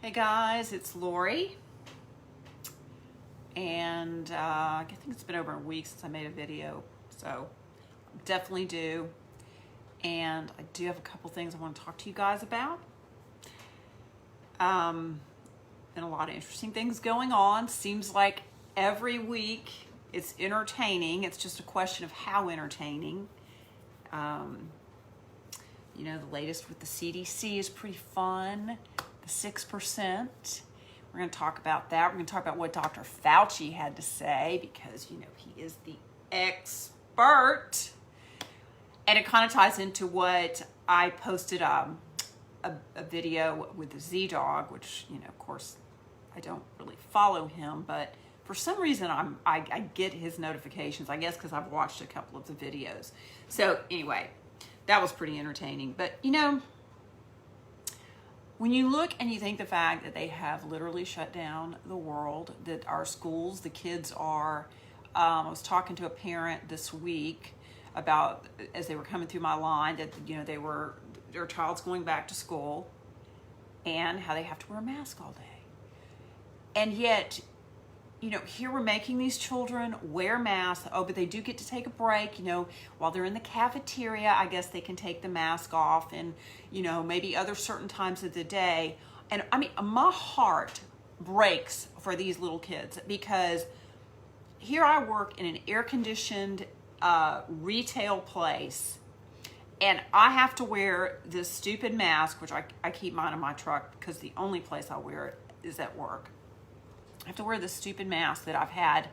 Hey guys, it's Lori, and I think it's been over a week since I made a video, so definitely do. And I do have a couple things I want to talk to you guys about. Been a lot of interesting things going on. Seems like every week it's entertaining. It's just a question of how entertaining. The latest with the CDC is pretty fun. The 6%. We're going to talk about that. We're going to talk about what Dr. Fauci had to say because, he is the expert. And it kind of ties into what I posted a video with the Z-Dog, which, of course, I don't really follow him, but for some reason I get his notifications, I guess because I've watched a couple of the videos. So anyway, that was pretty entertaining. But, when you look and you think the fact that they have literally shut down the world, that our schools, the kids are, I was talking to a parent this week about, as they were coming through my line, that, their child's going back to school and how they have to wear a mask all day. And yet, here we're making these children wear masks. Oh, but they do get to take a break, while they're in the cafeteria, I guess they can take the mask off and, maybe other certain times of the day. And I mean, my heart breaks for these little kids because here I work in an air-conditioned retail place and I have to wear this stupid mask, which I keep mine in my truck because the only place I wear it is at work. I have to wear this stupid mask that I've had.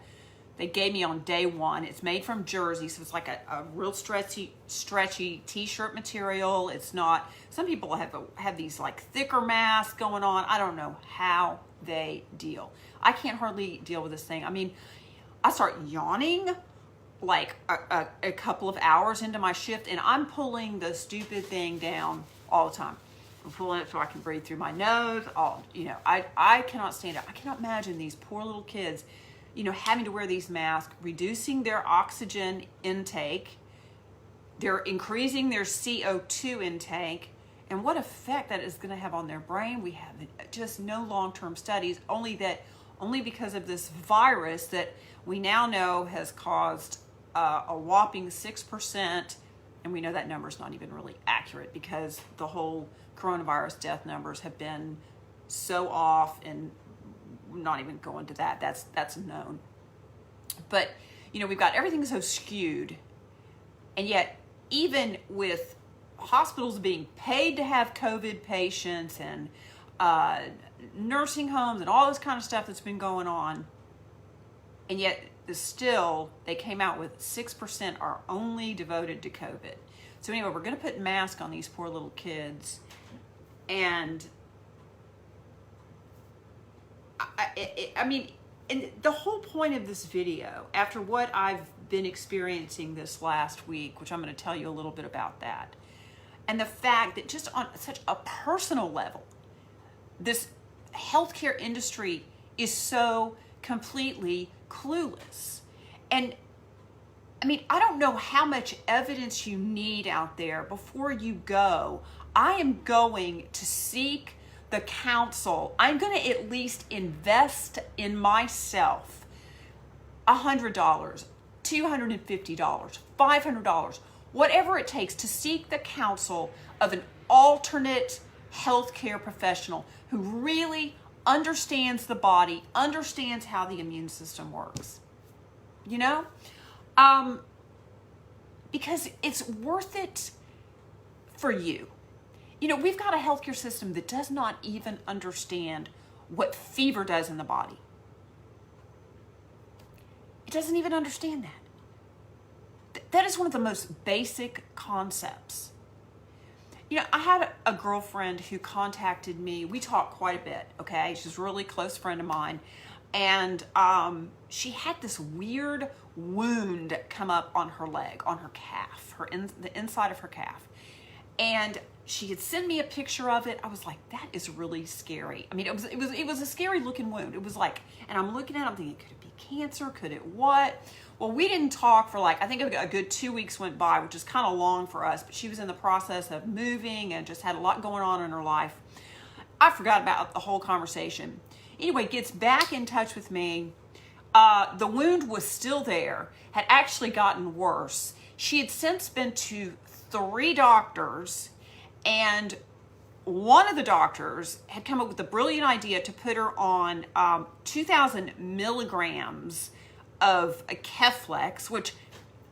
They gave me on day one. It's made from jersey, so it's like a real stretchy t-shirt material. It's not. Some people have these like thicker masks going on. I don't know how they deal. I can't hardly deal with this thing. I mean, I start yawning like a couple of hours into my shift, and I'm pulling the stupid thing down all the time. I'm pulling it so I can breathe through my nose. I cannot stand it. I cannot imagine these poor little kids, having to wear these masks, reducing their oxygen intake. They're increasing their CO2 intake. And what effect that is going to have on their brain. We have just no long-term studies, only because of this virus that we now know has caused a whopping 6%. And we know that number is not even really accurate because the whole coronavirus death numbers have been so off, and not even go into that. That's known. But, we've got everything so skewed. And yet, even with hospitals being paid to have COVID patients and nursing homes and all this kind of stuff that's been going on, and yet they came out with 6% are only devoted to COVID. So anyway, we're going to put masks on these poor little kids. And and the whole point of this video, after what I've been experiencing this last week, which I'm going to tell you a little bit about that, and the fact that just on such a personal level, this healthcare industry is so completely clueless. And I don't know how much evidence you need out there before you go. I am going to seek the counsel. I'm going to at least invest in myself $100, $250, $500, whatever it takes to seek the counsel of an alternate healthcare professional who really understands the body, understands how the immune system works. Because it's worth it for you. We've got a healthcare system that does not even understand what fever does in the body. It doesn't even understand that. That is one of the most basic concepts. I had a girlfriend who contacted me. We talked quite a bit, okay? She's a really close friend of mine. And she had this weird wound come up on her leg, on her calf, the inside of her calf. And she had sent me a picture of it. I was like, that is really scary. It was a scary looking wound. It was like, and I'm looking at it, I'm thinking, could it be cancer? Could it what? Well, we didn't talk for I think a good 2 weeks went by, which is kind of long for us, but she was in the process of moving and just had a lot going on in her life. I forgot about the whole conversation. Anyway, gets back in touch with me. The wound was still there, had actually gotten worse. She had since been to 3 doctors, and one of the doctors had come up with the brilliant idea to put her on 2,000 milligrams of a Keflex, which,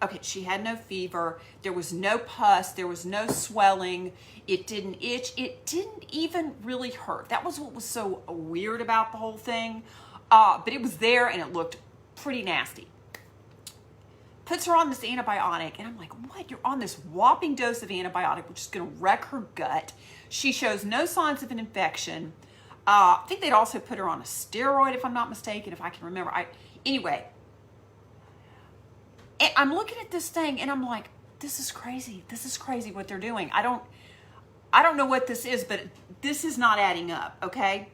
okay, she had no fever, there was no pus, there was no swelling, it didn't itch, it didn't even really hurt. That was what was so weird about the whole thing. But it was there and it looked pretty nasty. Puts her on this antibiotic, and I'm like, what? You're on this whopping dose of antibiotic, which is going to wreck her gut. She shows no signs of an infection. I think they'd also put her on a steroid, if I'm not mistaken, if I can remember. Anyway, and I'm looking at this thing, and I'm like, this is crazy. This is crazy what they're doing. I don't know what this is, but this is not adding up, okay?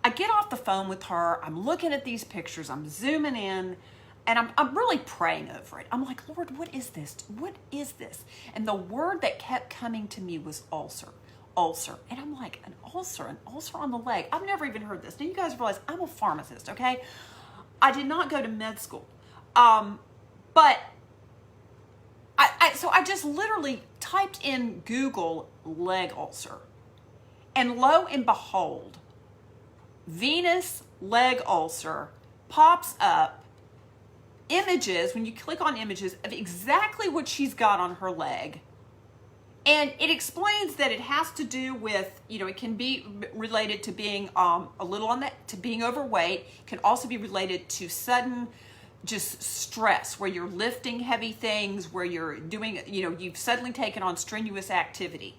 I get off the phone with her. I'm looking at these pictures. I'm zooming in. And I'm really praying over it. I'm like, Lord, what is this? What is this? And the word that kept coming to me was ulcer. And I'm like, an ulcer on the leg. I've never even heard this. Now you guys realize I'm a pharmacist, okay? I did not go to med school. But so I just literally typed in Google leg ulcer. And lo and behold, venous leg ulcer pops up. Images, when you click on images of exactly what she's got on her leg, and it explains that it has to do with, it can be related to being to being overweight. It can also be related to sudden just stress, where you're lifting heavy things, where you're doing, you've suddenly taken on strenuous activity.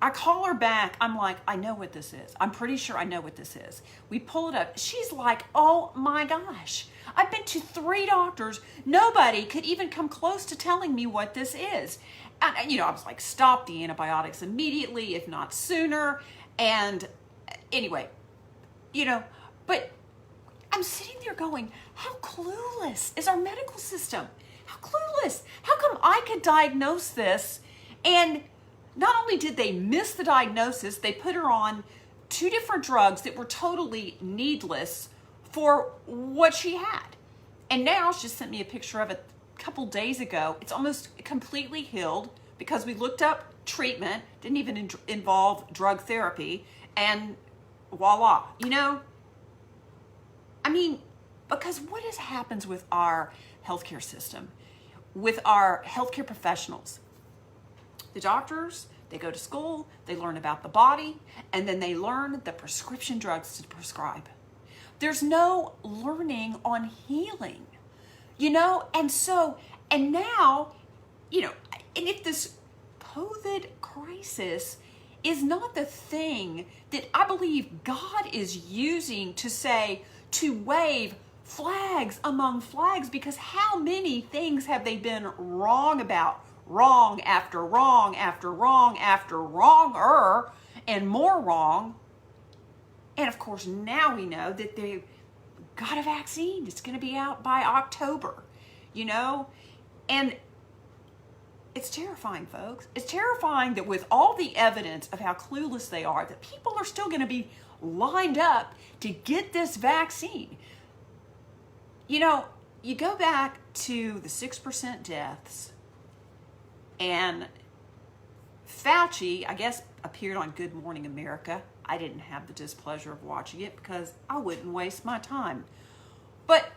I call her back. I'm like, I know what this is. I'm pretty sure I know what this is. We pull it up. She's like, oh my gosh. I've been to 3 doctors. Nobody could even come close to telling me what this is. And, I was like, stop the antibiotics immediately, if not sooner. And anyway, but I'm sitting there going, how clueless is our medical system? How clueless? How come I could diagnose this, and not only did they miss the diagnosis, they put her on 2 different drugs that were totally needless for what she had. And now she just sent me a picture of it a couple days ago. It's almost completely healed because we looked up treatment, didn't even involve drug therapy, and voila. Because what happens with our healthcare system, with our healthcare professionals? The doctors, they go to school, they learn about the body, and then they learn the prescription drugs to prescribe. There's no learning on healing, and now, and if this COVID crisis is not the thing that I believe God is using to wave flags among flags, because how many things have they been wrong about? Wrong after wrong after wrong after wronger and more wrong. And of course, now we know that they've got a vaccine. It's going to be out by October, and it's terrifying, folks. It's terrifying that with all the evidence of how clueless they are, that people are still going to be lined up to get this vaccine. You go back to the 6% deaths. And Fauci, I guess, appeared on Good Morning America. I didn't have the displeasure of watching it because I wouldn't waste my time. But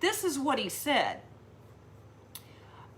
this is what he said.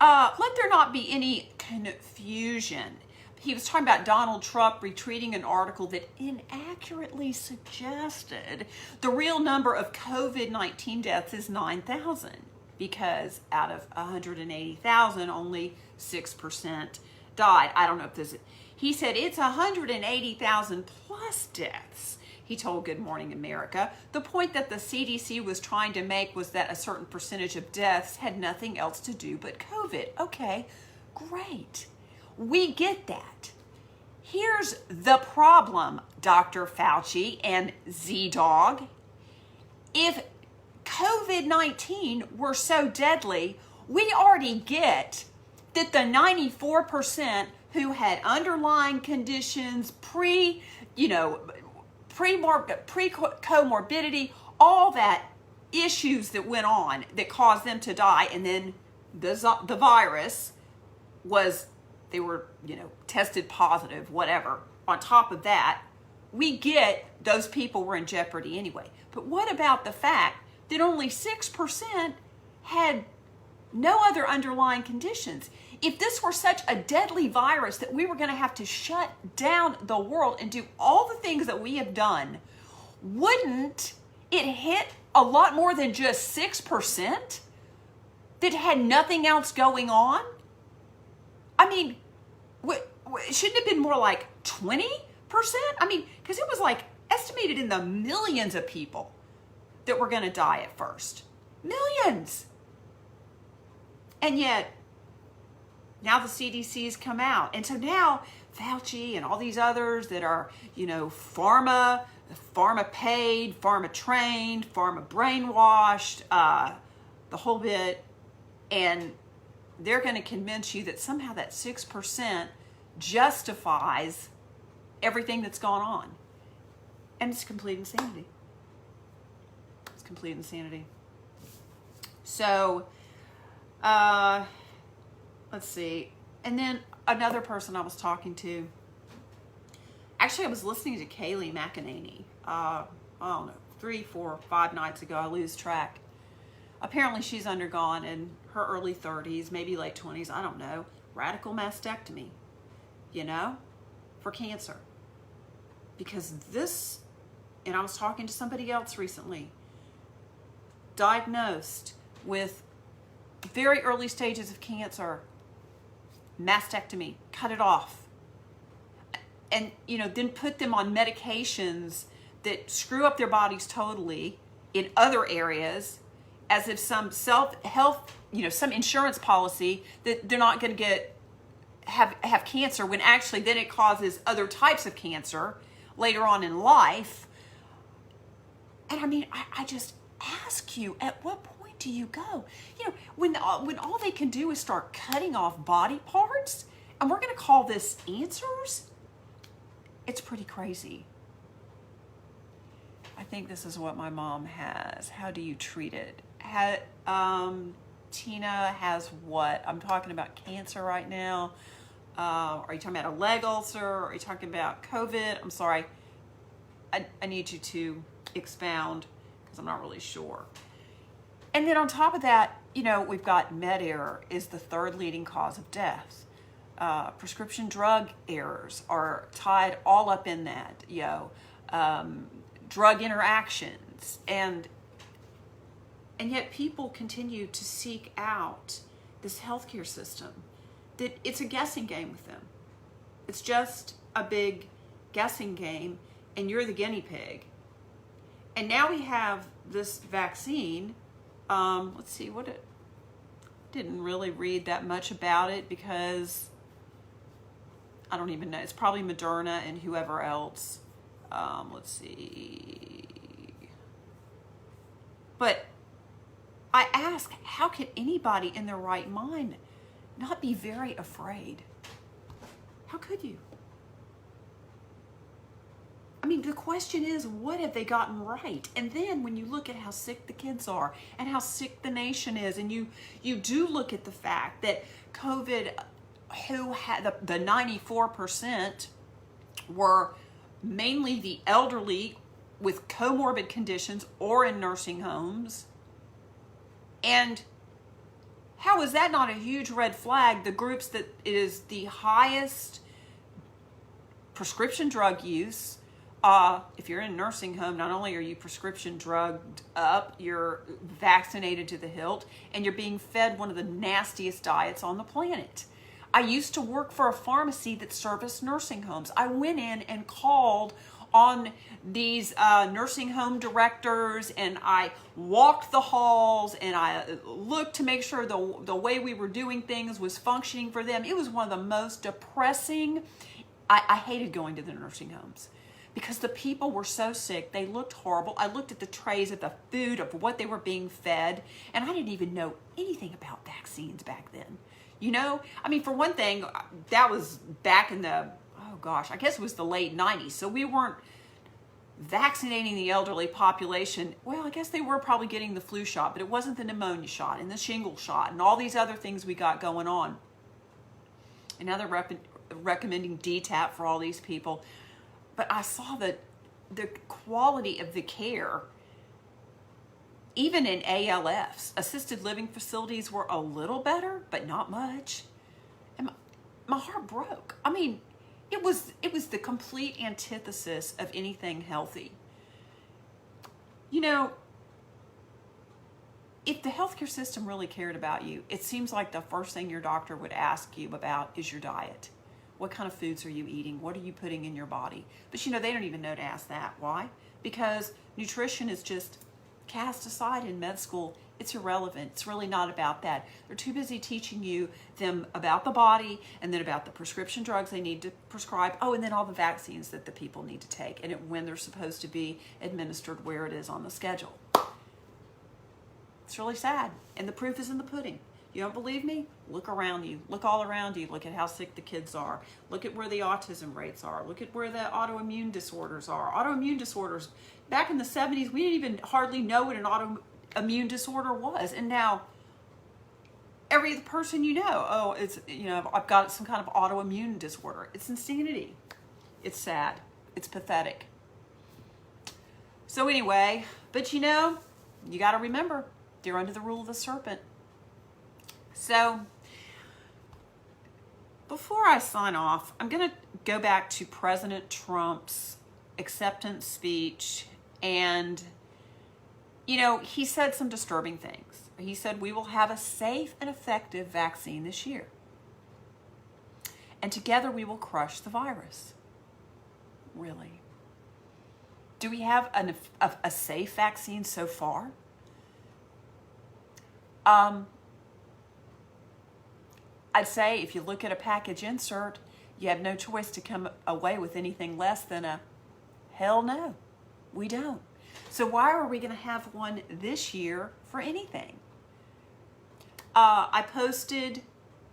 Let there not be any confusion. He was talking about Donald Trump retweeting an article that inaccurately suggested the real number of COVID-19 deaths is 9,000. Because out of 180,000, only 6% died. I don't know if this is, he said it's 180,000 plus deaths, he told Good Morning America. The point that the CDC was trying to make was that a certain percentage of deaths had nothing else to do but COVID. Okay, great. We get that. Here's the problem, Dr. Fauci and Z-Dog. If COVID-19 were so deadly, we already get that the 94% who had underlying conditions, pre-comorbidity, all that issues that went on that caused them to die. And then the virus was, they were, tested positive, whatever. On top of that, we get those people were in jeopardy anyway. But what about the fact that only 6% had no other underlying conditions? If this were such a deadly virus that we were going to have to shut down the world and do all the things that we have done, wouldn't it hit a lot more than just 6% that had nothing else going on? I mean, shouldn't it have been more like 20%? I mean, because it was like estimated in the millions of people that were going to die at first. Millions. And yet, now the CDC's come out. And so now Fauci and all these others that are, pharma paid, pharma trained, pharma brainwashed, the whole bit. And they're going to convince you that somehow that 6% justifies everything that's gone on. And it's complete insanity. It's complete insanity. So, let's see. And then another person I was talking to, actually I was listening to Kaylee McEnany, I don't know, 3, 4, 5 nights ago. I lose track. Apparently she's undergone in her early 30s, maybe late 20s, I don't know, radical mastectomy, for cancer. Because this, and I was talking to somebody else recently, diagnosed with very early stages of cancer, mastectomy, cut it off. And, then put them on medications that screw up their bodies totally in other areas, as if some self-health, some insurance policy that they're not going to have cancer, when actually then it causes other types of cancer later on in life. And I mean, I just ask you, at what point do you go? When all they can do is start cutting off body parts, and we're going to call this answers? It's pretty crazy. I think this is what my mom has. How do you treat it? Tina has what? I'm talking about cancer right now. Are you talking about a leg ulcer? Are you talking about COVID? I'm sorry. I need you to expound, because I'm not really sure. And then on top of that, we've got med error is the third leading cause of death. Prescription drug errors are tied all up in that, drug interactions, and yet people continue to seek out this healthcare system that it's a guessing game with them. It's just a big guessing game, and you're the guinea pig. And now we have this vaccine. Let's see, didn't really read that much about it, because I don't even know. It's probably Moderna and whoever else. Let's see. But I ask, how can anybody in their right mind not be very afraid? How could you? I mean, the question is, what have they gotten right? And then when you look at how sick the kids are and how sick the nation is, and you do look at the fact that COVID, who had the 94% were mainly the elderly with comorbid conditions or in nursing homes. And how is that not a huge red flag? The groups that is the highest prescription drug use, if you're in a nursing home, not only are you prescription drugged up, you're vaccinated to the hilt, and you're being fed one of the nastiest diets on the planet. I used to work for a pharmacy that serviced nursing homes. I went in and called on these nursing home directors, and I walked the halls, and I looked to make sure the way we were doing things was functioning for them. It was one of the most depressing. I hated going to the nursing homes because the people were so sick. They looked horrible. I looked at the trays of the food, of what they were being fed, and I didn't even know anything about vaccines back then. You know, I mean, for one thing, that was back in the, oh gosh, I guess it was the late 90s. So we weren't vaccinating the elderly population. Well, I guess they were probably getting the flu shot, but it wasn't the pneumonia shot and the shingle shot and all these other things we got going on. And now they're recommending DTaP for all these people. But I saw that the quality of the care, even in ALFs, assisted living facilities, were a little better, but not much. And my heart broke. I mean, it was the complete antithesis of anything healthy. You know, if the healthcare system really cared about you, it seems like the first thing your doctor would ask you about is your diet. What kind of foods are you eating? What are you putting in your body? But you know, they don't even know to ask that. Why? Because nutrition is just cast aside in med school. It's irrelevant. It's really not about that. They're too busy teaching them about the body, and then about the prescription drugs they need to prescribe. Oh, and then all the vaccines that the people need to take, and when they're supposed to be administered, where it is on the schedule. It's really sad, and the proof is in the pudding. You don't believe me? Look around you. Look all around you. Look at how sick the kids are. Look at where the autism rates are. Look at where the autoimmune disorders are. Autoimmune disorders, back in the 70s, we didn't even hardly know what an autoimmune disorder was. And now, every person you know, oh, it's, you know, I've got some kind of autoimmune disorder. It's insanity. It's sad. It's pathetic. So anyway, but you know, you got to remember, they're under the rule of the serpent. So, before I sign off, I'm going to go back to President Trump's acceptance speech. And, you know, he said some disturbing things. He said, we will have a safe and effective vaccine this year. And together we will crush the virus. Really? Do we have a safe vaccine so far? I'd say if you look at a package insert, you have no choice to come away with anything less than a hell no. We don't. So why are we going to have one this year for anything? I posted,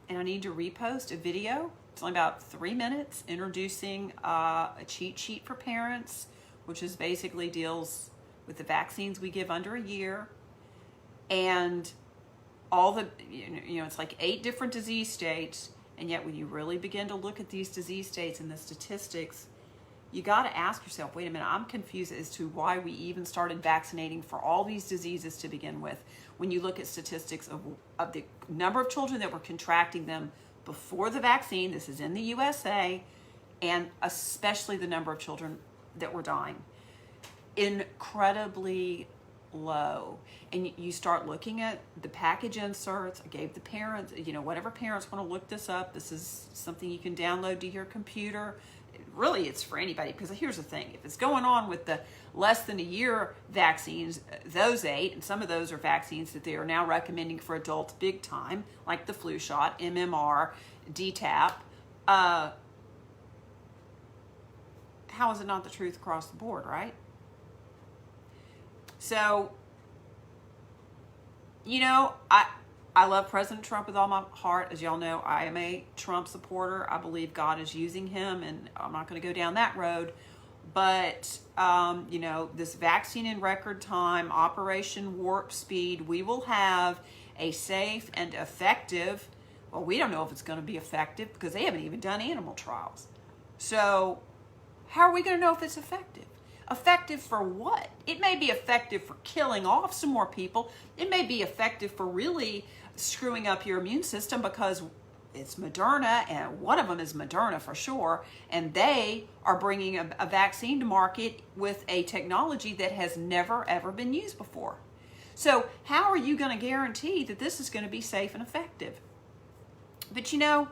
and I need to repost a video. It's only about 3 minutes, introducing a cheat sheet for parents, which is basically deals with the vaccines we give under a year, and all the, you know, it's like 8 different disease states, and yet when you really begin to look at these disease states and the statistics, you got to ask yourself, wait a minute, I'm confused as to why we even started vaccinating for all these diseases to begin with. When you look at statistics of the number of children that were contracting them before the vaccine, this is in the USA, and especially the number of children that were dying, incredibly low. And you start looking at the package inserts. I gave the parents, you know, whatever parents want to look this up, this is something you can download to your computer. Really, it's for anybody, because here's the thing. If it's going on with the less than a year vaccines, those 8, and some of those are vaccines that they are now recommending for adults big time, like the flu shot, MMR, DTaP, how is it not the truth across the board, right? So, you know, I love President Trump with all my heart. As y'all know, I am a Trump supporter. I believe God is using him, and I'm not going to go down that road. But, you know, this vaccine in record time, Operation Warp Speed, we will have a safe and effective, well, we don't know if it's going to be effective because they haven't even done animal trials. So, how are we going to know if it's effective? Effective for what? It may be effective for killing off some more people. It may be effective for really screwing up your immune system, because it's Moderna, and one of them is Moderna for sure, and they are bringing a vaccine to market with a technology that has never ever been used before. So how are you going to guarantee that this is going to be safe and effective? But you know,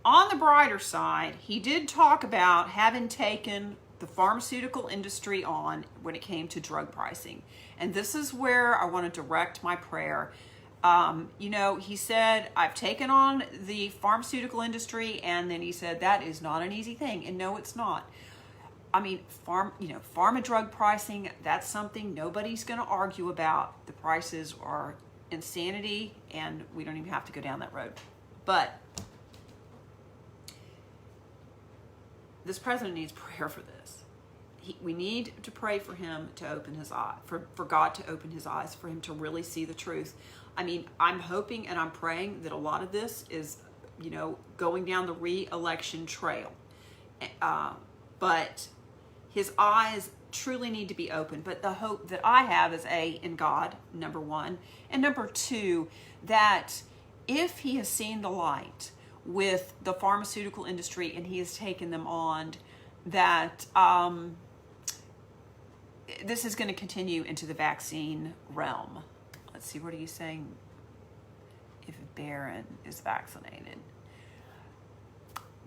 on the brighter side, he did talk about having taken the pharmaceutical industry on when it came to drug pricing. And this is where I want to direct my prayer. You know, he said, I've taken on the pharmaceutical industry, and then he said, that is not an easy thing. And no, it's not. I mean, pharma drug pricing, that's something nobody's going to argue about. The prices are insanity, and we don't even have to go down that road. But this president needs prayer for this. We need to pray for him to open his eye, for God to open his eyes, for him to really see the truth. I mean, I'm hoping and I'm praying that a lot of this is, going down the re-election trail. But his eyes truly need to be open. But the hope that I have is in God, number one. And number two, that if he has seen the light with the pharmaceutical industry and he has taken them on, that this is going to continue into the vaccine realm. Let's see, what are you saying? If Barron is vaccinated?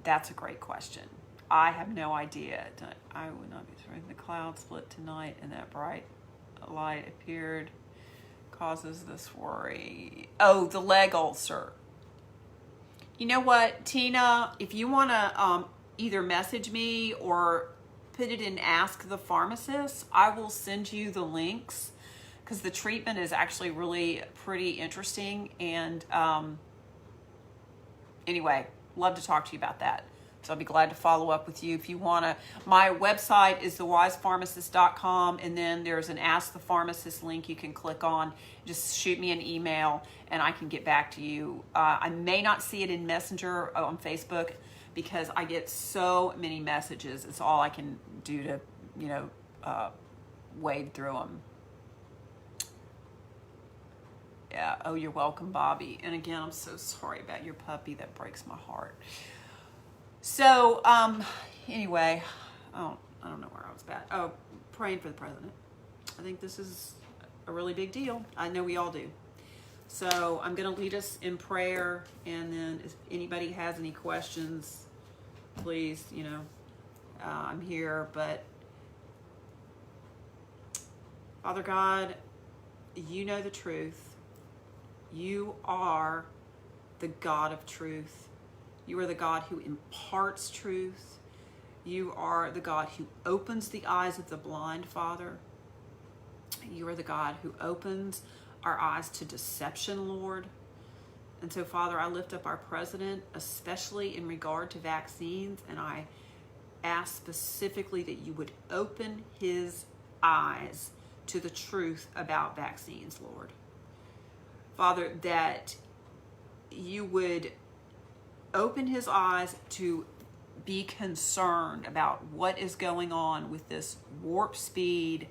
That's a great question. I have no idea. I would not be certain. The cloud split tonight and that bright light appeared causes this worry. Oh, the leg ulcer. You know what, Tina? If you want to either message me or put it in Ask the Pharmacist, I will send you the links, because the treatment is actually really pretty interesting. And anyway, love to talk to you about that. So I'll be glad to follow up with you if you want to. My website is thewisepharmacist.com, and then there's an Ask the Pharmacist link you can click on. Just shoot me an email and I can get back to you. I may not see it in Messenger on Facebook because I get so many messages. It's all I can do to, wade through them. Yeah. Oh, you're welcome, Bobby. And again, I'm so sorry about your puppy. That breaks my heart. So, anyway, I don't know where I was at. Oh, praying for the president. I think this is a really big deal. I know we all do. So I'm going to lead us in prayer, and then if anybody has any questions, please, I'm here. But Father God, you know the truth. You are the God of truth. You are the God who imparts truth. You are the God who opens the eyes of the blind, Father. You are the God who opens our eyes to deception, Lord. And so, Father, I lift up our president, especially in regard to vaccines, and I ask specifically that you would open his eyes to the truth about vaccines, Lord. Father, that you would open his eyes to be concerned about what is going on with this warp speed,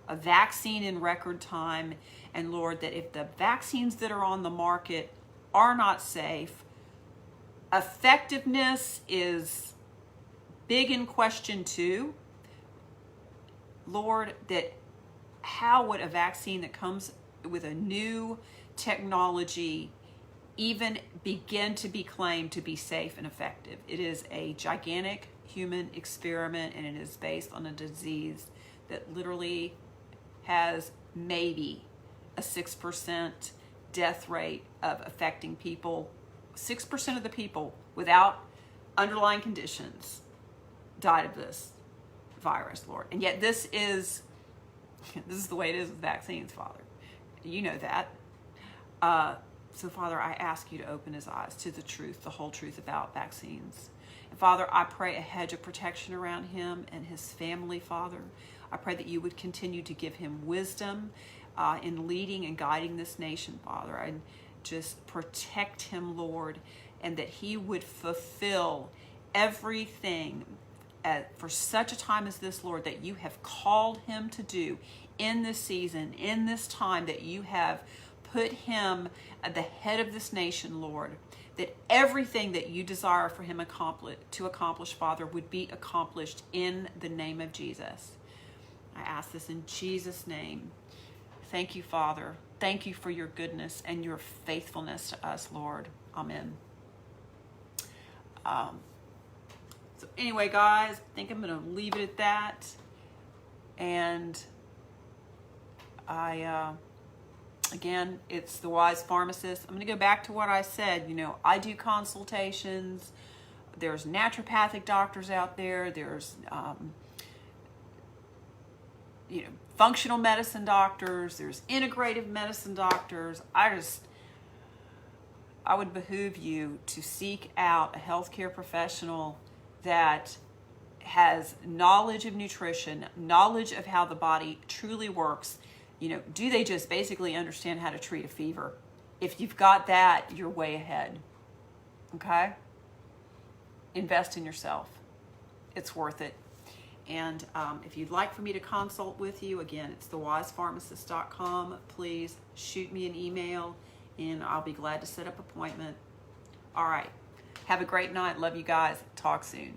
a vaccine in record time. And Lord, that if the vaccines that are on the market are not safe, effectiveness is big in question too. Lord, that how would a vaccine that comes with a new technology even begin to be claimed to be safe and effective? It is a gigantic human experiment, and it is based on a disease that literally has maybe a 6% death rate of affecting people. 6% of the people without underlying conditions died of this virus, Lord. And yet this is the way it is with vaccines, Father. You know that. So, Father, I ask you to open his eyes to the truth, the whole truth about vaccines. And, Father, I pray a hedge of protection around him and his family, Father. I pray that you would continue to give him wisdom in leading and guiding this nation, Father. And just protect him, Lord, and that he would fulfill everything for such a time as this, Lord, that you have called him to do in this season, in this time, that you have put him at the head of this nation, Lord, that everything that you desire for him to accomplish, Father, would be accomplished in the name of Jesus. I ask this in Jesus' name. Thank you, Father. Thank you for your goodness and your faithfulness to us, Lord. Amen. So anyway, guys, I think I'm going to leave it at that. And again, it's The Wise Pharmacist. I'm going to go back to what I said. I do consultations. There's naturopathic doctors out there. There's functional medicine doctors, there's integrative medicine doctors. I would behoove you to seek out a healthcare professional that has knowledge of nutrition, knowledge of how the body truly works. Do they just basically understand how to treat a fever? If you've got that, you're way ahead. Okay? Invest in yourself. It's worth it. And if you'd like for me to consult with you, again, it's thewisepharmacist.com. Please shoot me an email, and I'll be glad to set up an appointment. All right. Have a great night. Love you guys. Talk soon.